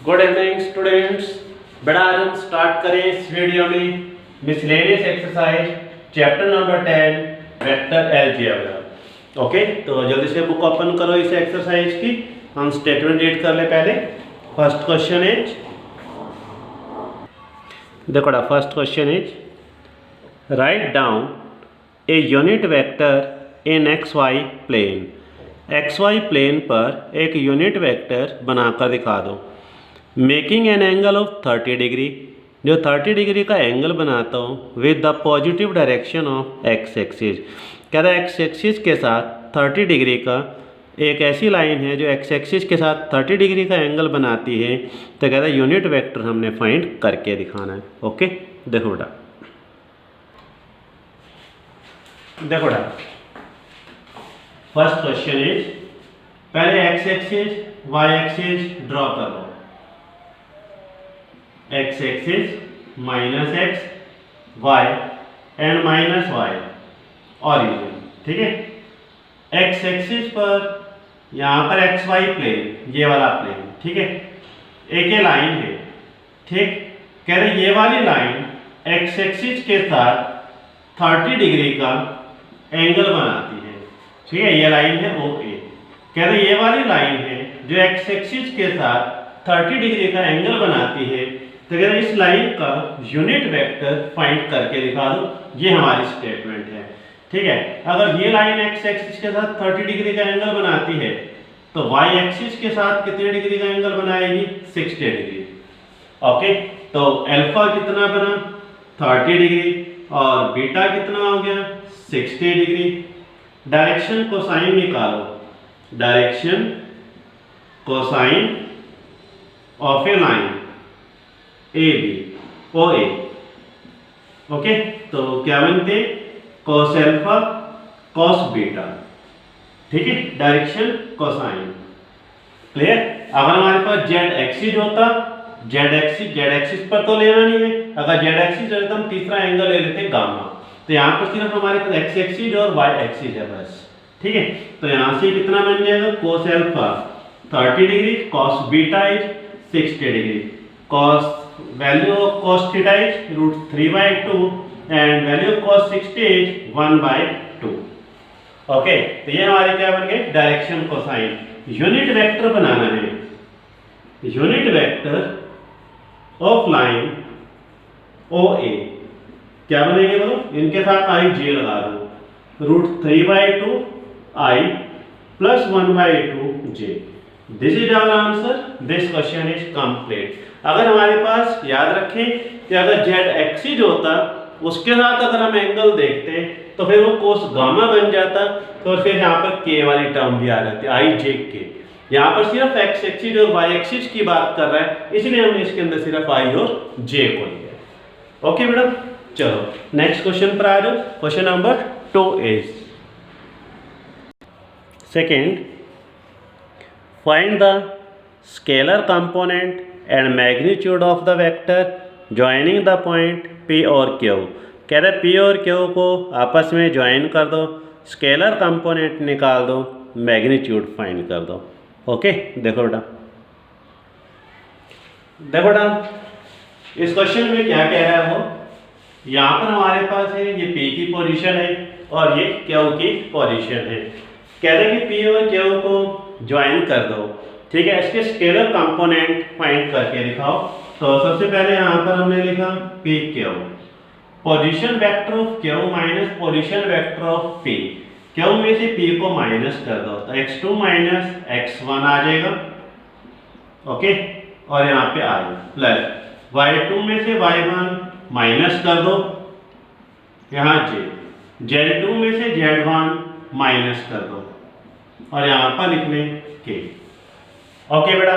Good evening students. बेटा आज हम स्टार्ट करें इस वीडियो में miscellaneous exercise chapter number 10 vector algebra. Okay, तो जल्दी से बुक ओपन करो इस एक्सरसाइज की। हम स्टेटमेंट रीड कर ले पहले। फर्स्ट क्वेश्चन इज, देखो ना, first question is write down a unit vector in x y plane. X y plane पर एक यूनिट वेक्टर बनाकर दिखा दो। Making an angle of 30 degree, जो 30 डिग्री का एंगल बनाता हूँ with the positive direction of x axis. कह रहा है एक्स एक्सिस के साथ 30 डिग्री का एक ऐसी लाइन है जो एक्स एक्सिस के साथ 30 डिग्री का एंगल बनाती है। तो कह रहा है यूनिट वेक्टर हमने फाइंड करके दिखाना है। ओके, देखो बेटा, देखो बेटा, फर्स्ट क्वेश्चन इज, पहले X axis Y axis draw कर लो। X axis minus X Y and minus Y origin. ठीक है, एक्स एक्सिस पर यहाँ पर एक्स वाई प्लेन, ये वाला प्लेन, ठीक है, एक ये लाइन है। ठीक, कह रहे ये वाली लाइन एक्स एक्सिस के साथ 30 डिग्री का एंगल बनाती है। ठीक है, ये लाइन है ओ ए। कह रहे ये वाली लाइन है जो एक्स एक्सिस के साथ 30 डिग्री का एंगल बनाती है। तो कह रहे इस लाइन का यूनिट वेक्टर फाइंड करके दिखा दो। ये हमारी स्टेटमेंट है। ठीक है, अगर ये लाइन एक्स एक्सिस के साथ 30 डिग्री का एंगल बनाती है तो वाई एक्सिस के साथ कितने डिग्री का एंगल बनाएगी? 60 डिग्री। ओके, तो अल्फा कितना बना? 30 डिग्री, और बीटा कितना हो गया? 60 डिग्री। डायरेक्शन कोसाइन निकालो। Direction cosine of a line A B O A. Okay, तो क्या बनते? Cos alpha cos beta. ठीक है, डायरेक्शन कोसाइन। क्लियर? अगर हमारे पास जेड एक्सिस होता, जेड एक्सिस पर तो लेना नहीं है। अगर जेड एक्सिस होता तो हम तीसरा एंगल ले लेते गामा। तो यहाँ पर सिर्फ हमारे पास एक्स एक्सिस और वाई एक्सिस है बस। ठीक है, तो यहाँ से कितना बन जाएगा? Cos alpha 30 degree, cos beta is 60 degree, cos value of cos theta is √3/2 and value of cos 60 is 1/2। Okay, तो ये हमारे क्या बन गए? Direction cosine. यूनिट वेक्टर बनाना है। यूनिट वेक्टर ऑफ लाइन ओ ए क्या बनेंगे बोलो? इनके साथ आई जे लगा दो। √3/2 I plus 1/2 J. This is our answer. This question is complete. अगर हमारे पास, याद रखें कि अगर जेड एक्सिस होता उसके साथ अगर हम एंगल देखते तो फिर वो कोस गामा बन जाता, तो फिर यहाँ पर के वाली टर्म भी आ जाती, आई जे के। यहाँ पर सिर्फ एक्स एक्सिस और वाई एक्सिस की बात कर रहा है, इसलिए हमने इसके अंदर सिर्फ आई और जे को लिया। ओके मैडम, चलो नेक्स्ट क्वेश्चन पर आ जाओ। Question number 2 is second, find the scalar component and magnitude of the vector joining the point P और Q। कह रहे P और Q को आपस में ज्वाइन कर दो, स्केलर कंपोनेंट निकाल दो, मैग्नीट्यूड फाइंड कर दो। ओके, देखो बेटा, देखो बेटा, इस क्वेश्चन में क्या कह रहा है वो, यहाँ पर हमारे पास है ये P की पोजीशन है और ये Q की पोजीशन है। कह रहे कि P और Q को ज्वाइन कर दो। ठीक है, इसके स्केलर कंपोनेंट फाइंड करके दिखाओ। तो सबसे पहले यहाँ पर हमने लिखा P Q, position vector of Q minus position vector of P. Q में से पी को माइनस कर दो तो x2 माइनस x1 आ जाएगा। ओके, और यहाँ पे आई प्लस y2 में से y1 माइनस कर दो, यहाँ z2 में से z1 माइनस कर दो, और यहाँ पर लिख लें k। ओके बेटा,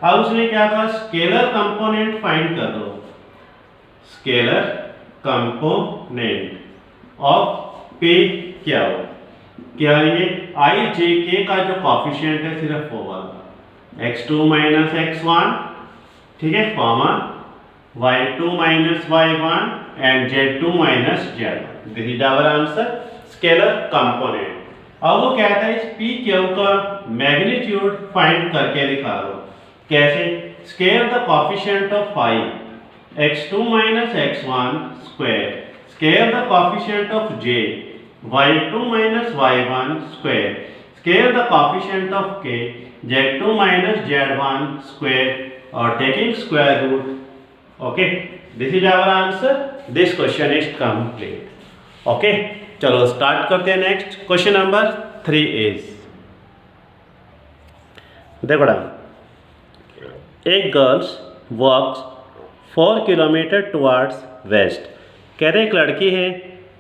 अब उसने क्या कहा? स्केलर कंपोनेंट फाइंड कर दो। स्केलर कंपोनेंट ऑफ पी क्या हो? क्या ये आई जे के का जो कॉफिशिएंट है सिर्फ वो वाला x2 माइनस x1, ठीक है, comma y2 minus y1 and z2 minus z1। This is our answer, scalar component. अब वो कहता है इस पी क्यू का मैग्नीट्यूड फाइंड करके दिखा दो। कैसे? Square the coefficient of phi x2 minus x1 square, square the coefficient of j y2 minus y1 square, square the coefficient of k z2 minus z1 square और taking square root. Okay, this is our answer. This question is complete. Okay, चलो start करते हैं. Next question number 3 is, देखो ना, एक girls वॉक्स 4 kilometre towards waste. कह रहे एक लड़की है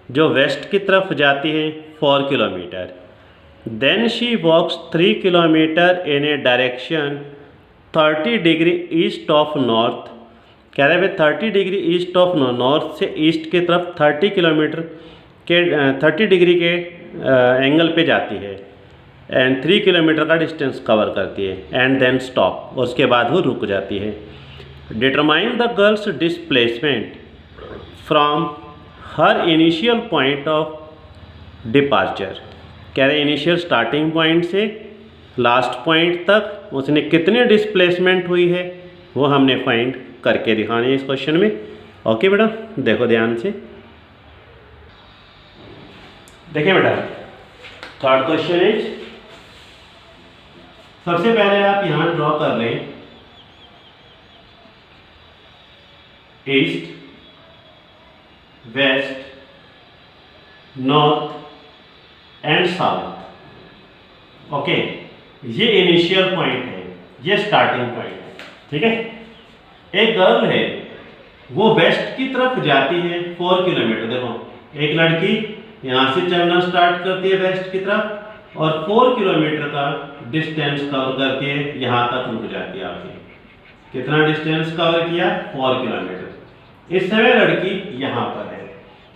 जो वेस्ट की तरफ जाती है 4 kilometre. Then she walks 3 kilometre in a direction 30 degree east of north. कह रहे भाई 30 डिग्री ईस्ट ऑफ नॉर्थ से ईस्ट की तरफ 30 किलोमीटर के 30 डिग्री के एंगल पे जाती है एंड 3 किलोमीटर का डिस्टेंस कवर करती है एंड देन स्टॉप, और उसके बाद वो रुक जाती है. Determine the girls displacement from her initial point of departure. कह रहे इनिशियल स्टार्टिंग पॉइंट से लास्ट पॉइंट तक उसने कितनी डिस्प्लेसमेंट हुई है वो हमने फाइंड करके दिखानी है इस क्वेश्चन में. ओके बेटा, देखो ध्यान से. देखिए बेटा, थर्ड क्वेश्चन इज, सबसे पहले आप यहां ड्रॉ कर लें east, west, north and south. Okay, ये इनिशियल पॉइंट है, ये स्टार्टिंग पॉइंट है. ठीक है, एक गर्ल है वो वेस्ट की तरफ जाती है 4 किलोमीटर. देखो एक लड़की यहाँ से चलना स्टार्ट करती है वेस्ट की तरफ और 4 किलोमीटर का डिस्टेंस कवर करती है, यहाँ तक रुक जाती है. आपने कितना डिस्टेंस कवर किया? 4 किलोमीटर. इस समय लड़की यहाँ पर है.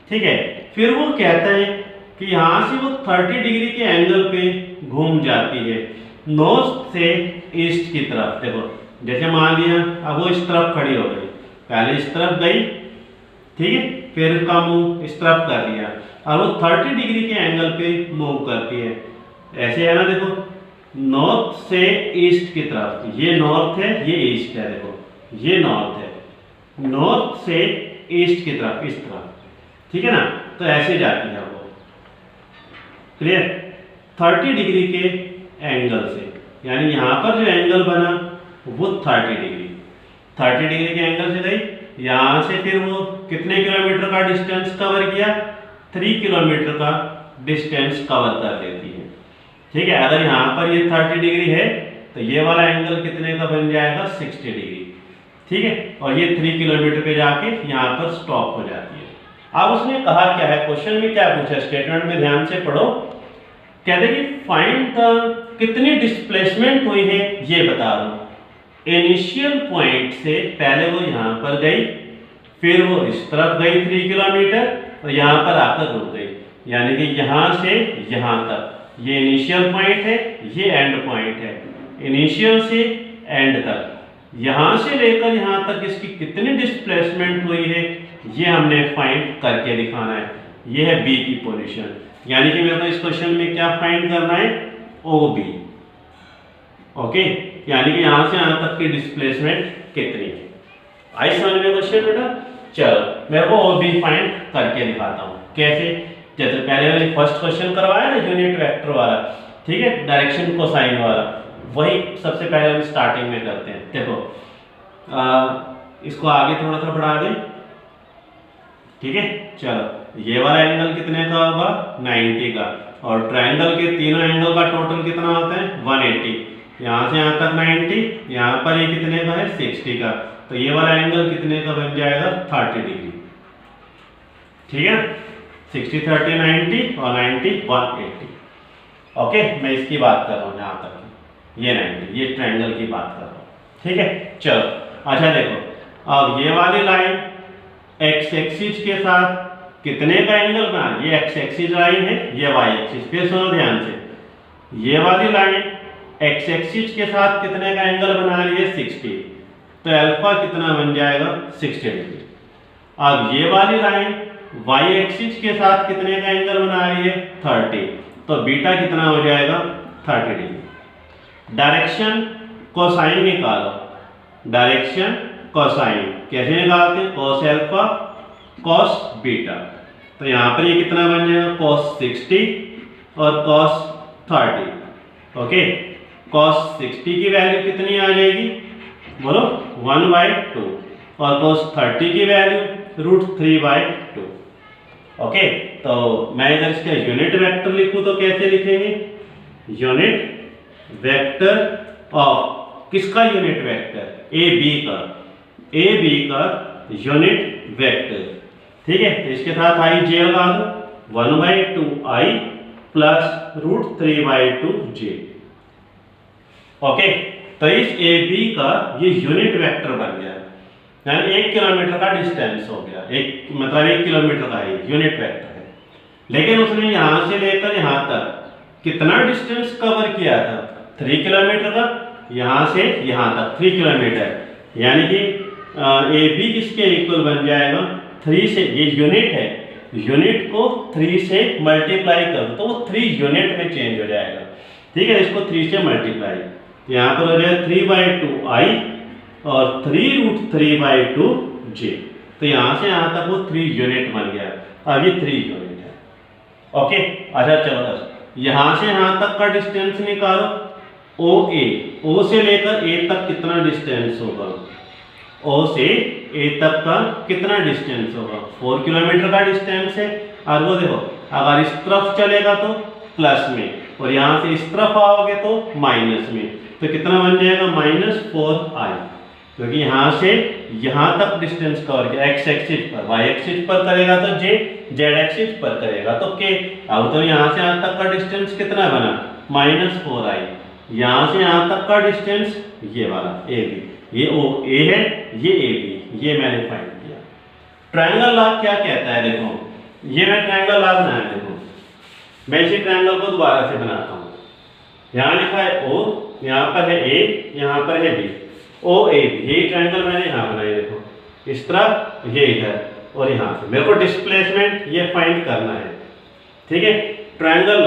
ठीक है, फिर वो कहता है कि यहाँ से वो 30 डिग्री के एंगल पे घूम जाती है नॉर्थ से ईस्ट की तरफ. देखो जैसे मान लिया अब वो इस तरफ खड़ी हो गई, पहले इस तरफ गई, ठीक है, फिर उसका मुंह इस तरफ कर लिया और वो 30 डिग्री के एंगल पे मूव करती है. ऐसे है ना, देखो नॉर्थ से ईस्ट की तरफ, ये नॉर्थ है ये ईस्ट है. देखो ये नॉर्थ है, नॉर्थ से ईस्ट की तरफ इस तरफ. ठीक है ना, तो ऐसे जाती है वो. क्लियर? 30 डिग्री के एंगल से, यानी यहाँ पर जो एंगल बना वो 30 डिग्री के एंगल से गई. यहाँ से फिर वो कितने किलोमीटर का डिस्टेंस कवर किया? 3 किलोमीटर का डिस्टेंस कवर कर लेती है. ठीक है, अगर यहाँ पर ये 30 डिग्री है तो ये वाला एंगल कितने का बन जाएगा? 60 डिग्री. ठीक है, और ये 3 किलोमीटर पे जाके यहाँ पर स्टॉप हो जाती है. अब उसने कहा क्या है, क्वेश्चन में क्या पूछा, स्टेटमेंट में ध्यान से पढ़ो. कहते कि फाइंड द कितनी डिस्प्लेसमेंट हुई है ये बता दो. इनिशियल पॉइंट से पहले वो यहाँ पर गई, फिर वो इस तरफ गई 3 किलोमीटर और यहाँ पर आकर रुक गई, यानी कि यहाँ से यहाँ तक. ये इनिशियल पॉइंट है, ये एंड पॉइंट है. इनिशियल से एंड तक, यहाँ से लेकर यहाँ तक इसकी कितनी डिस्प्लेसमेंट हुई है ये हमने फाइंड करके दिखाना है. ये है बी की पोजीशन, यानी कि मेरे को इस क्वेश्चन में क्या फाइंड करना है? OB. ओके, यानी कि यहाँ से यहाँ तक की डिस्प्लेसमेंट कितनी है. आई समझ में क्वेश्चन बेटा? चलो मेरे को OB फाइंड करके दिखाता हूँ. कैसे? जैसे पहले मैंने फर्स्ट क्वेश्चन करवाया ना यूनिट वेक्टर वाला, ठीक है, डायरेक्शन कोसाइन वाला, वही सबसे पहले हम स्टार्टिंग में करते हैं. देखो इसको आगे थोड़ा सा बढ़ा दें. ठीक है, चलो ये वाला एंगल कितने का होगा? 90 का. और ट्रायंगल के तीनों एंगल का टोटल कितना होता है? 180. यहाँ से यहाँ तक 90, यहाँ पर ये कितने का है? 60 का. तो ये वाला एंगल कितने का बन जाएगा? 30 डिग्री. ठीक है, 60 30 90 और 90 180. ओके, मैं इसकी बात कर रहा हूँ यहाँ तक, ये 90, ये ट्रायंगल की बात कर रहा हूँ. ठीक है, चलो अच्छा देखो, अब ये वाली लाइन एक्स एक्सिस के साथ कितने का एंगल बना? ये एक्स एक्सिस लाइन है, ये वाई एक्सिस. फिर सुनो ध्यान से, ये वाली लाइन एक्स एक्सिस के साथ कितने का एंगल बना रही है? 60. तो अल्फा कितना बन जाएगा? 60 डिग्री. अब ये वाली लाइन वाई एक्सिस के साथ कितने का एंगल बना रही है? 30. तो बीटा कितना हो जाएगा? 30 डिग्री. डायरेक्शन कोसाइन निकालो, डायरेक्शन कोसाइन कैसे निकालते हैं, कॉस एल्फा कॉस बीटा। तो यहाँ पर ये कितना बन जाएगा, कॉस 60 और कॉस 30। ओके, कॉस 60 की वैल्यू कितनी आ जाएगी, बोलो 1/2 और कॉस 30 की वैल्यू √3/2। ओके, तो मैं अगर इसका यूनिट वेक्टर लिखूं तो कैसे लिखेंगे, यूनिट वेक्टर ऑफ किसका यूनिट वेक्टर, ए बी का यूनिट वेक्टर। ठीक है, तो इसके साथ आई जे लगा दो, 1/2i प्लस √3/2j। ओके, तो इस ए बी का ये यूनिट वेक्टर बन गया, यानी 1 किलोमीटर का डिस्टेंस हो गया, एक मतलब 1 किलोमीटर का ही यूनिट वेक्टर है। लेकिन उसने यहाँ से लेकर यहाँ तक कितना डिस्टेंस कवर किया था, 3 किलोमीटर का, यहाँ से यहाँ तक 3 किलोमीटर, यानी कि ए बी किसके इक्वल बन जाएगा, 3 से, ये यूनिट है, यूनिट को 3 से मल्टीप्लाई कर दो तो वो 3 यूनिट में चेंज हो जाएगा। ठीक है, इसको 3 से मल्टीप्लाई, यहाँ पर हो जाएगा 3/2i और 3√3/2j। तो यहाँ से यहाँ तक वो 3 यूनिट बन गया, अब ये 3 यूनिट है। ओके, अच्छा चलो यहाँ से यहाँ तक का डिस्टेंस निकालो, ओ से लेकर ए तक कितना डिस्टेंस होगा, ओ से ए तक का कितना डिस्टेंस होगा, 4 किलोमीटर का डिस्टेंस है। और वो देखो, अगर इस तरफ चलेगा तो प्लस में और यहाँ से इस तरफ आओगे तो माइनस में, तो कितना बन जाएगा, -4i, क्योंकि यहाँ से यहाँ तक डिस्टेंस कवर किया x एक्सिस पर, y एक्सिस पर करेगा तो j, z एक्सिस पर करेगा तो k। अब तो यहाँ से यहाँ तक का डिस्टेंस कितना बना, -4i, यहाँ से यहाँ तक का डिस्टेंस ये वाला ए बी, ये ओ ए है, ये ए बी, ये मैंने फाइंड किया। ट्रायंगल लॉ क्या कहता है, देखो ये मैं ट्रायंगल लॉ बनाया, देखो मैं इसी ट्रायंगल को दोबारा से बनाता हूँ। यहाँ लिखा है ओ, यहाँ पर है ए, यहाँ पर है बी, ओ ए बी, यही ट्रायंगल मैंने यहाँ बनाया, देखो इस तरफ, ये इधर और यहाँ से। मेरे को डिस्प्लेसमेंट ये फाइंड करना है। ठीक है, ट्रायंगल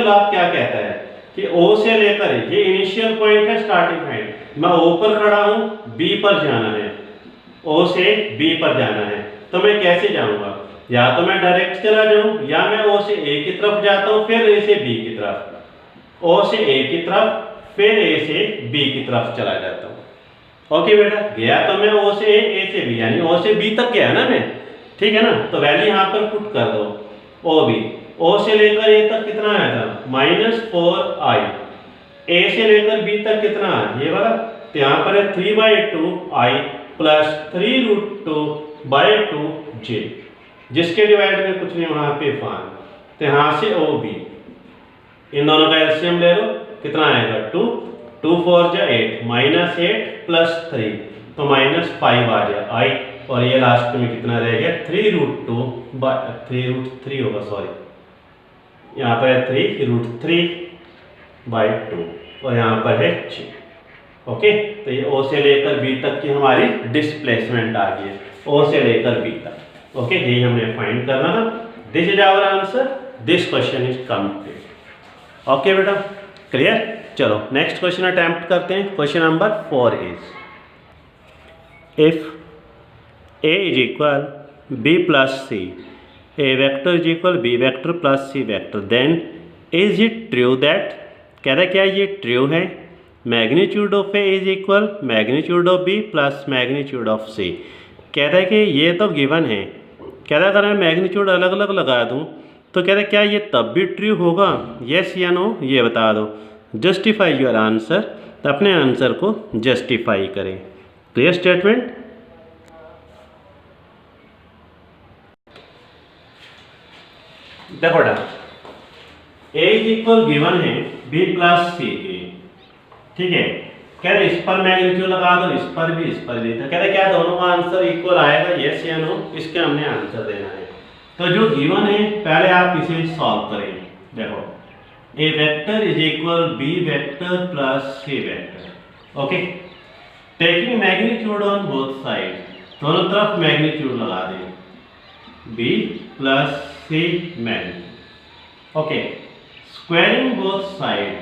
लॉ क्या कहता है कि ओ से लेकर, ये इनिशियल पॉइंट है, स्टार्टिंग पॉइंट, मैं ओ पर खड़ा हूँ, बी पर जाना है, ओ से बी पर जाना है, तो मैं कैसे जाऊंगा, या तो मैं डायरेक्ट चला जाऊं, या मैं ओ से ए की तरफ जाता हूं फिर ए से बी की तरफ, ओ से ए की तरफ फिर ए से बी की तरफ चला जाता हूं। ओके बेटा, गया तो मैं ओ से ए से बी, यानी ओ से बी तक गया ना मैं। ठीक है ना, तो वैल्यू यहाँ पर पुट कर दो, ओ बी, ओ से लेकर ए तक कितना आया था, -4i, ए से लेकर बी तक कितना है, ये वाला, तो यहाँ पर है 3/2i प्लस 3√2/2j, जिसके डिवाइड में कुछ नहीं, वहां पे फान, तो यहाँ से ओ बी, इन दोनों का एलसीएम ले लो, कितना आएगा 2, 2 4 जा 8, -8 प्लस 3 तो -5 आ जाए i, और ये लास्ट में कितना रह गया, 3√3 होगा, सॉरी यहाँ पर है 3√3/2 और यहाँ पर है 6। ओके, तो ये ओ से लेकर बी तक की हमारी डिस्प्लेसमेंट आ गई है, ओ से लेकर बी तक। ओके, यही हमने फाइंड करना था। This is our answer, this question is complete. Okay बेटा, क्लियर। चलो नेक्स्ट क्वेश्चन अटेम्प्ट करते हैं। Question number 4 is, if a is equal b plus c, a vector is equal b vector plus c vector, then is it true that, कह रहा है क्या ये true है, magnitude of a is equal magnitude of b plus magnitude of c। कह रहा है कि ये तो गिवन है, कह रहा है अगर मैं मैग्नीट्यूड अलग अलग लगा दूं तो कह रहा है क्या ये तब भी ट्रू होगा, येस या नो, ये बता दो। जस्टिफाई योर आंसर, तो अपने आंसर को जस्टिफाई करें। Clear statement. देखो बेटा, a इज इक्वल गिवन है b प्लस सी के, ठीक है, कह रहे इस पर मैग्नीट्यूड लगा दो, इस पर भी तो कह रहे क्या दोनों का आंसर इक्वल आएगा, यस या नो, इसके हमने आंसर देना है। तो जो गिवन है पहले आप इसे सॉल्व करें। देखो A vector is equal B vector plus C vector. Okay, taking magnitude on both side, दोनों तरफ मैग्नीट्यूड लगा दें, B plus C magnitude. Okay, squaring both side,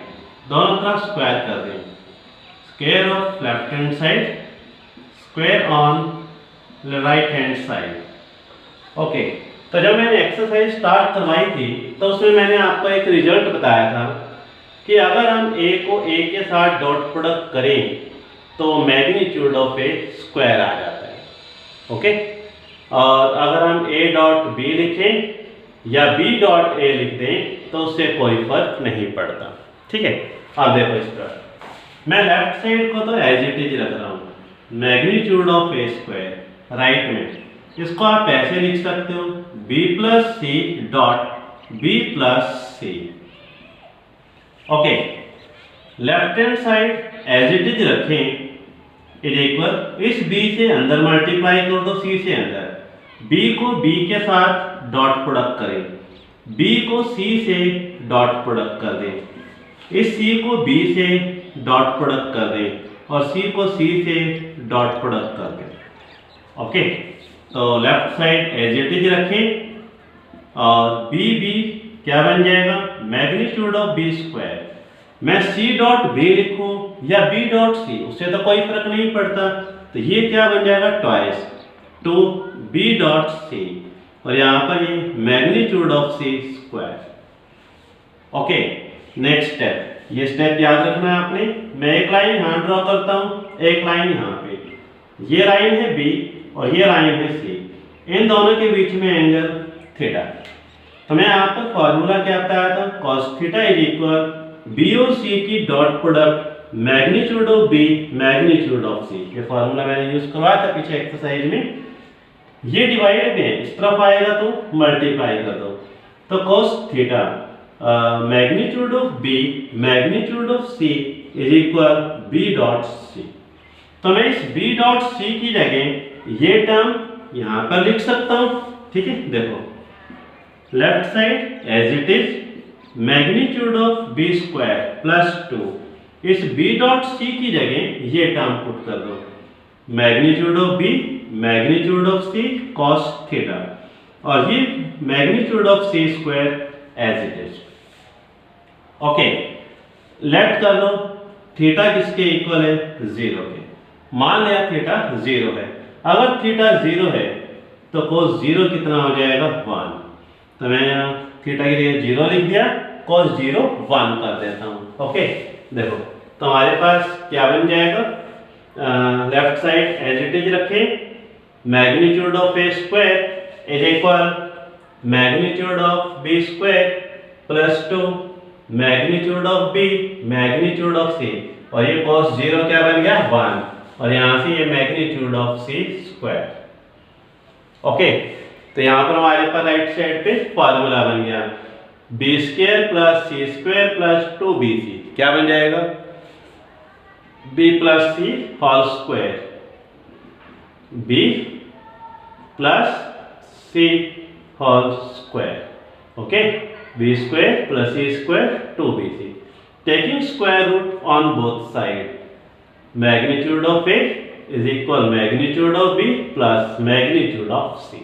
दोनों तरफ स्क्वायर कर दें, square of left hand side square on right hand side. Okay, तो जब मैंने एक्सरसाइज स्टार्ट करवाई थी तो उसमें मैंने आपको एक रिजल्ट बताया था कि अगर हम ए को ए के साथ डॉट प्रोडक्ट करें तो मैग्नीट्यूड ऑफ ए स्क्वायर आ जाता है। ओके, और अगर हम ए डॉट बी लिखें या बी डॉट ए लिख दें तो उससे कोई फर्क नहीं पड़ता। ठीक है, अब देखो इस पर मैं लेफ्ट साइड को तो एज इट इज रख रहा हूँ, magnitude of A square right में, इसको आप ऐसे लिख सकते हो b plus c dot b plus c. Okay, left hand side as it is रखें इज इक्वल, इस b से अंदर मल्टीप्लाई कर दो c से अंदर, b को b के साथ डॉट प्रोडक्ट करें, b को c से डॉट प्रोडक्ट कर दें, इस c को b से डॉट प्रोडक्ट कर दें और c को c से डॉट प्रोडक्ट कर दें। ओके, तो left side as it is रखें और b क्या बन जाएगा, मैग्नीट्यूड ऑफ b स्क्वायर। मैं c डॉट b लिखूं या b डॉट c उससे तो कोई फर्क नहीं पड़ता, तो ये क्या बन जाएगा twice two b dot c और यहाँ पर ये magnitude of c square. Okay, next step, ये स्टेप याद रखना है आपने। मैं एक लाइन यहाँ ड्रॉ करता हूँ, एक लाइन यहाँ पे, ये लाइन है b और ये लाइन है c, इन दोनों के बीच में एंगल थीटा। तो मैं यहाँ पर फॉर्मूला क्या बताया था, cos theta is equal b और c की dot product magnitude of b magnitude of c। ये फॉर्मूला मैंने यूज करवाया था पीछे एक्सरसाइज में। ये डिवाइड में इस तरफ आएगा तो मल्टीप्लाई कर दो, तो cos theta magnitude of b magnitude of c is equal b dot c। तो मैं इस b डॉट c की जगह ये टर्म यहाँ पर लिख सकता हूँ। ठीक है, देखो left side as it is magnitude of b square plus 2, इस b डॉट c की जगह ये टर्म पुट कर दो, magnitude of b magnitude of c cos theta और ये magnitude of c square as it is. Okay, let कर लो थीटा किसके इक्वल है, 0 के। मान लिया थीटा 0 है, अगर थीटा 0 है तो cos 0 कितना हो जाएगा 1, तो मैं थीटा के लिए 0 लिख दिया, cos 0 1 कर देता हूँ। ओके, देखो तो हमारे पास क्या बन जाएगा, left side as it is रखें, magnitude of A square is equal magnitude of b square plus 2 magnitude of b magnitude of c और ये cos 0 क्या बन गया 1 और यहाँ से ये magnitude of c square. Okay, तो यहाँ पर हमारे पास राइट साइड पे फॉर्मूला बन गया b square plus c square plus 2bc, क्या बन जाएगा b plus c whole square, b plus c whole square. Okay, b square plus c square 2bc, taking square root on both side, magnitude of a is equal magnitude of b plus magnitude of c।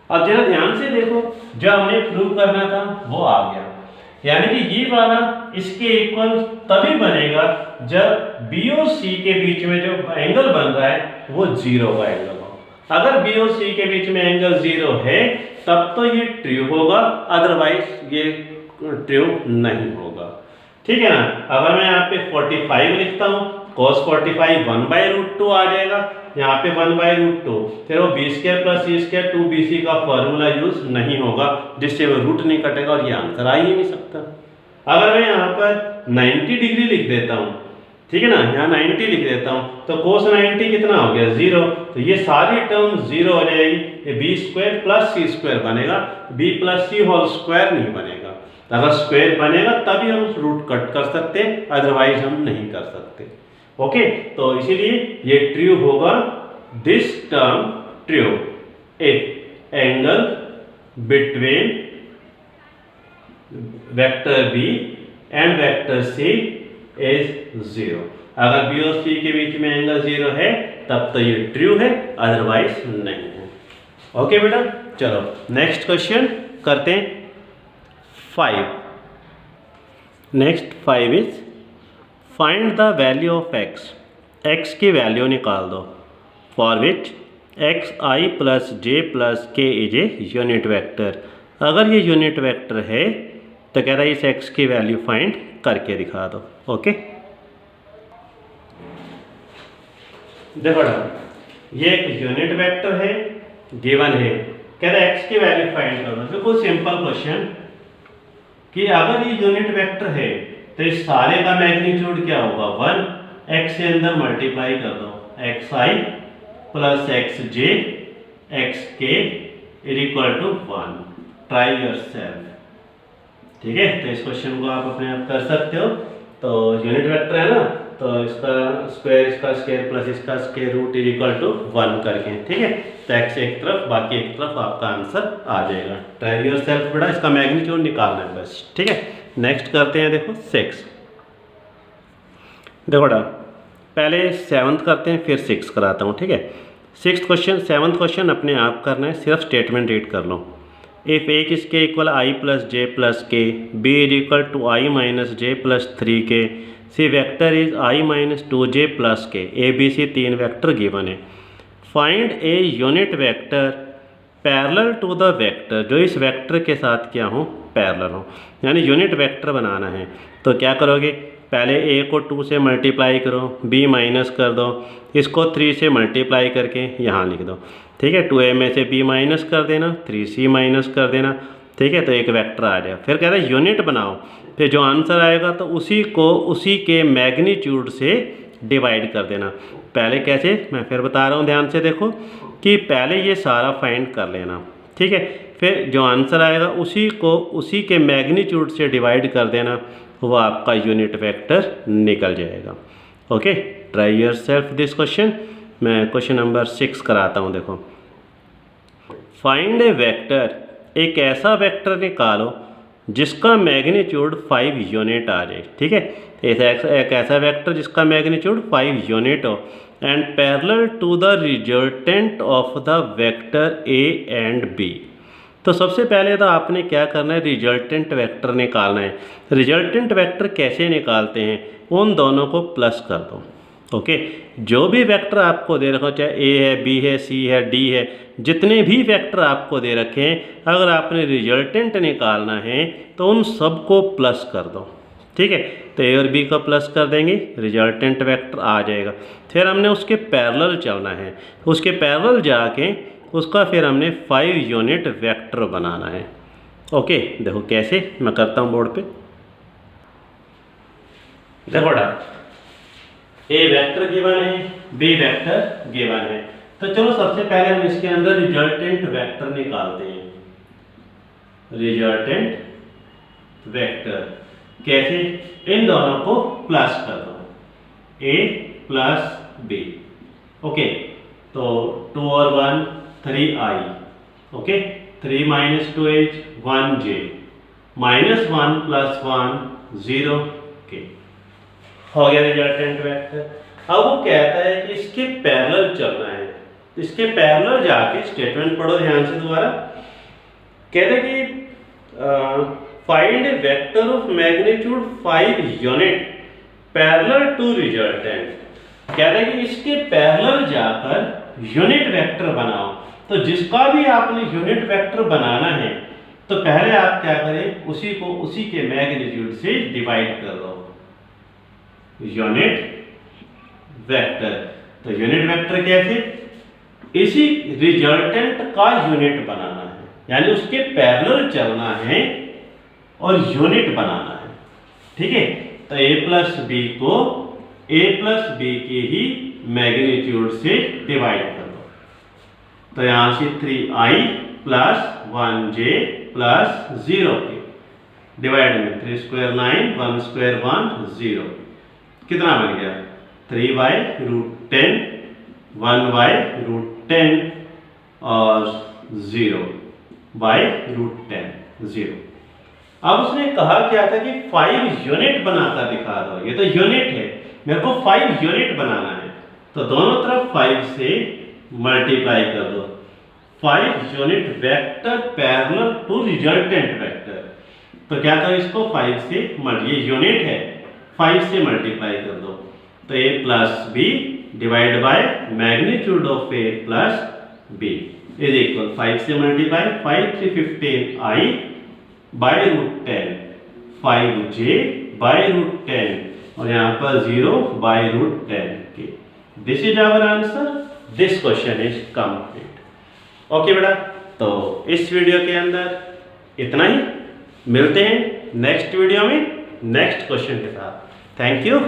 अब जरा ध्यान से देखो, जो हमने prove करना था वो आ गया, यानी कि ये वाला इसके इक्वल तभी बनेगा जब b और c के बीच में जो एंगल बन रहा है वो 0 का एंगल हो। अगर b और c के बीच में एंगल 0 है तब तो ये ट्रू होगा, अदरवाइज ये ट्रू नहीं होगा। ठीक है ना, अगर मैं यहाँ पे 45 लिखता हूँ, cos 45 1/√2 आ जाएगा, यहाँ पे 1/√2, फिर वो b square plus c square 2bc का फॉर्मूला यूज नहीं होगा, जिससे वो रूट नहीं कटेगा और ये आंसर आ ही नहीं सकता। अगर मैं यहाँ पर 90 डिग्री लिख देता हूँ, ठीक है ना, यहाँ 90 लिख देता हूँ, तो cos 90 कितना हो गया 0, तो ये सारी टर्म 0 हो जाएगी, ये b square plus c square बनेगा, b plus c whole square नहीं बनेगा। अगर स्क्वायर बनेगा तभी हम रूट कट कर सकते हैं, अदरवाइज हम नहीं कर सकते। ओके, तो इसीलिए ये ट्रू होगा, this term true if angle between vector b and vector c is 0। अगर b और c के बीच में एंगल 0 है तब तो ये ट्रू है, अदरवाइज नहीं है। ओके बेटा, चलो नेक्स्ट क्वेश्चन करते हैं 5। Next 5 is find the value of x, x की वैल्यू निकाल दो, for which x i plus J plus के इज ए यूनिट वेक्टर। अगर ये यूनिट वेक्टर है तो कह रहा है इस एक्स की वैल्यू फाइंड करके दिखा दो। ओके, देखो ये एक यूनिट वेक्टर है, गिवन है, कह रहा है एक्स की वैल्यू फाइंड कर दो। बिल्कुल सिंपल क्वेश्चन कि अगर ये यूनिट वेक्टर है तो इस सारे का मैग्नीट्यूड क्या होगा, 1, एक्स से अंदर मल्टीप्लाई कर दो, x i plus x j x k is equal to 1। Try yourself. ठीक है, तो इस क्वेश्चन को आप अपने आप कर सकते हो। तो यूनिट वेक्टर है ना, तो इसका स्क्वायर प्लस इसका square root is equal to 1 करके, ठीक है। तो एक्स एक तरफ बाकी एक तरफ आपका आंसर आ जाएगा। ट्राई योरसेल्फ बेटा, इसका मैग्नीट्यूड निकालना है बस। ठीक है, नेक्स्ट करते हैं, देखो 6। देखो बेटा पहले 7th करते हैं फिर 6 कराता हूँ। ठीक है, 6th क्वेश्चन 7th क्वेश्चन अपने आप करना है, सिर्फ स्टेटमेंट रीड कर लो। इफ़ ए किसके equal I plus J plus K, B is equal to I minus J plus 3 K, C vector is I minus 2j plus K, A B C 3 vector given है। Find a unit vector parallel to the vector, जो इस vector के साथ क्या हो, parallel हो, यानी unit vector बनाना है। तो क्या करोगे, पहले ए को 2 से मल्टीप्लाई करो, बी माइनस कर दो, इसको 3 से मल्टीप्लाई करके यहाँ लिख दो। ठीक है, 2a में से b माइनस कर देना, 3c माइनस कर देना। ठीक है, तो एक वेक्टर आ जाएगा। फिर कह रहा है यूनिट बनाओ, फिर जो आंसर आएगा तो उसी को उसी के मैग्नीट्यूड से डिवाइड कर देना। पहले कैसे, मैं फिर बता रहा हूँ, ध्यान से देखो कि पहले ये सारा फाइंड कर लेना। ठीक है, फिर जो आंसर आएगा उसी को उसी के मैग्नीट्यूड से डिवाइड कर देना, वो आपका यूनिट वेक्टर निकल जाएगा। Okay, try yourself this question. मैं क्वेश्चन नंबर 6 कराता हूँ। देखो, फाइंड ए वेक्टर, एक ऐसा वेक्टर निकालो जिसका मैग्नीट्यूड 5 यूनिट आ जाए। ठीक है, एक ऐसा वेक्टर जिसका मैग्नीट्यूड 5 यूनिट हो, and parallel to the resultant of the vector A and B. तो सबसे पहले तो आपने क्या करना है, रिजल्टेंट वेक्टर निकालना है। रिजल्टेंट वेक्टर कैसे निकालते हैं, उन दोनों को प्लस कर दो। ओके, जो भी वेक्टर आपको दे रखा हो, चाहे ए है, बी है, सी है, डी है, जितने भी वेक्टर आपको दे रखे हैं, अगर आपने रिजल्टेंट निकालना है तो उन सबको प्लस कर दो। ठीक है, तो ए और बी का प्लस कर देंगे, रिजल्टेंट वेक्टर आ जाएगा। फिर हमने उसके पैरेलल चलना है, उसके पैरेलल जाके उसका फिर हमने 5 यूनिट वेक्टर बनाना है। ओके, देखो कैसे मैं करता हूँ बोर्ड पे। देखो बेटा, ए वेक्टर गिवन है, बी वेक्टर गिवन है, तो चलो सबसे पहले हम इसके अंदर रिजल्टेंट वेक्टर निकालते हैं। रिजल्टेंट वेक्टर कैसे, इन दोनों को प्लस कर दो, ए प्लस बी। ओके, तो 2 और 1 3i। Okay, 3 minus 2 is 1j, minus 1 plus 1 0 के हो गया रिजल्टेंट वेक्टर। अब वो कहता है कि इसके पैरेलल चलना है, इसके पैरेलल जाके स्टेटमेंट पढ़ो ध्यान से दोबारा। कहते हैं कि find a vector of magnitude 5 unit parallel to resultant. कहते हैं कि इसके पैरेलल जाकर यूनिट वेक्टर बनाओ। तो जिसका भी आपने यूनिट वेक्टर बनाना है तो पहले आप क्या करें, उसी को उसी के मैग्नीट्यूड से डिवाइड कर दो, यूनिट वेक्टर। तो यूनिट वेक्टर कैसे, इसी रिजल्टेंट का यूनिट बनाना है, यानी उसके पैरेलल चलना है और यूनिट बनाना है। ठीक है, तो a प्लस बी को a प्लस बी के ही मैग्नीट्यूड से डिवाइड कर दो। तो यहां से 3i प्लस 1j प्लस 0 के डिवाइड में 3 स्क्वायर 9, 1 स्क्वायर 1 0, कितना बन गया 3/√10, 1/√10 और 0/√10 0। अब उसने कहा क्या था कि 5 यूनिट बनाकर दिखा दो। ये तो यूनिट है, मेरे को 5 यूनिट बनाना है, तो दोनों तरफ 5 से मल्टीप्लाई कर दो। 5 unit vector parallel to resultant vector. तो क्या करो, इसको 5 से ये यूनिट है, 5 से मल्टीप्लाई कर दो, तो a plus b divide by magnitude of a plus b is equal 5 से multiply 5 3 15 i by root 10 5j by root 10 और यहाँ पर 0 बाय रूट 10 के। This is our answer, this question is complete. Okay बेटा, तो इस वीडियो के अंदर इतना ही, मिलते हैं नेक्स्ट वीडियो में नेक्स्ट क्वेश्चन के साथ। Thank you.